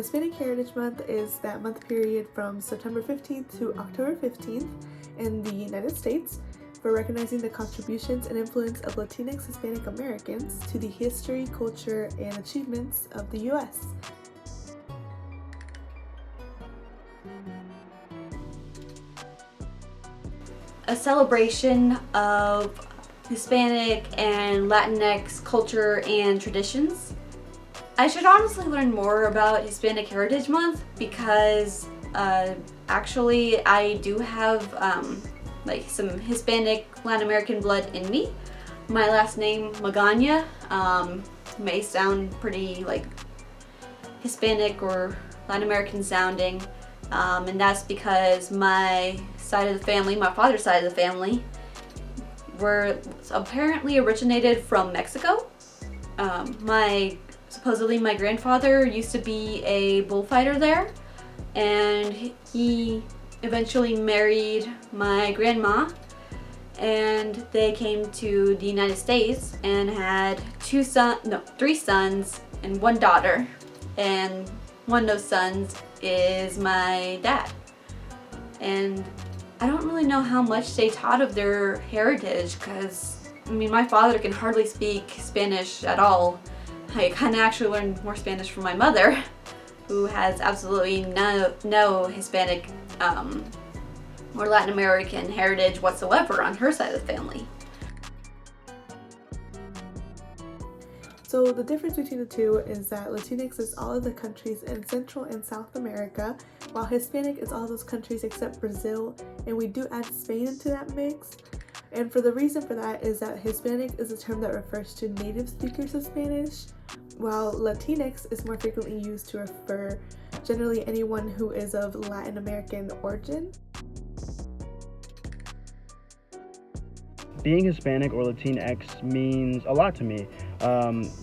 Hispanic Heritage Month is that month period from September 15th to October 15th in the United States for recognizing the contributions and influence of Latinx Hispanic Americans to the history, culture, and achievements of the U.S. A celebration of Hispanic and Latinx culture and traditions. I should honestly learn more about Hispanic Heritage Month because actually I do have like some Hispanic Latin American blood in me. My last name, Magana, may sound pretty like Hispanic or Latin American sounding, and that's because my side of the family, my father's side of the family, were apparently originated from Mexico. Supposedly my grandfather used to be a bullfighter there, and he eventually married my grandma, and they came to the United States and had three sons and one daughter, and one of those sons is my dad. And I don't really know how much they taught of their heritage because, I mean, my father can hardly speak Spanish at all. I kind of actually learned more Spanish from my mother, who has absolutely no Hispanic or Latin American heritage whatsoever on her side of the family. So the difference between the two is that Latinx is all of the countries in Central and South America, while Hispanic is all those countries except Brazil, and we do add Spain into that mix. And for the reason for that is that Hispanic is a term that refers to native speakers of Spanish, while Latinx is more frequently used to refer generally anyone who is of Latin American origin. Being Hispanic or Latinx means a lot to me.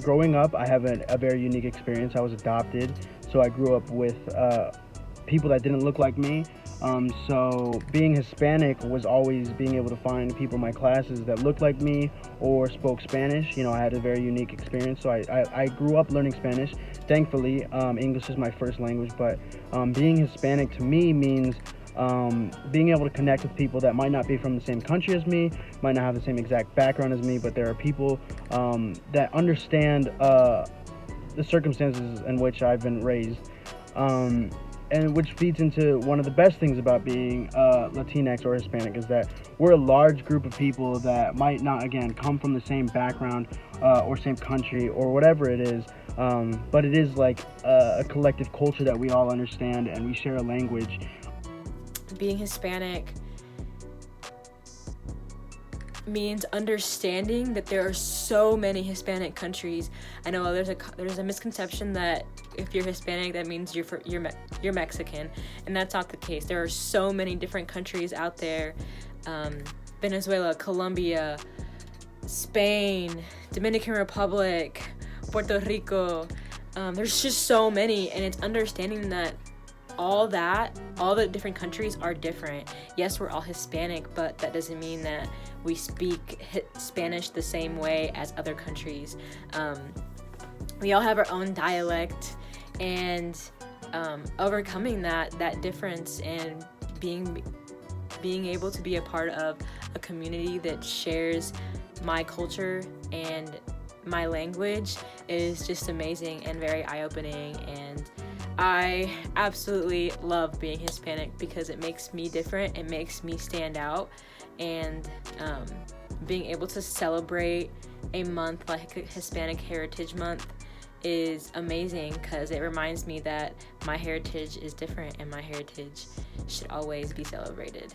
Growing up, I have a very unique experience. I was adopted, so I grew up with people that didn't look like me. So being Hispanic was always being able to find people in my classes that looked like me or spoke Spanish. You know, I had a very unique experience. So I grew up learning Spanish. Thankfully, English is my first language, but being Hispanic to me means being able to connect with people that might not be from the same country as me, might not have the same exact background as me, but there are people that understand the circumstances in which I've been raised. And which feeds into one of the best things about being Latinx or Hispanic is that we're a large group of people that might not, again, come from the same background or same country or whatever it is, but it is like a collective culture that we all understand and we share a language. Being Hispanic means understanding that there are so many Hispanic countries. I know there's a misconception that if you're Hispanic, that means you're Mexican, and that's not the case. There are so many different countries out there: Venezuela, Colombia, Spain, Dominican Republic, Puerto Rico. There's just so many, and it's understanding that all the different countries are different. Yes, we're all Hispanic, but that doesn't mean that we speak Spanish the same way as other countries. We all have our own dialect, and overcoming that difference and being able to be a part of a community that shares my culture and my language is just amazing and very eye-opening. And I absolutely love being Hispanic because it makes me different, it makes me stand out, and being able to celebrate a month like Hispanic Heritage Month is amazing because it reminds me that my heritage is different and my heritage should always be celebrated.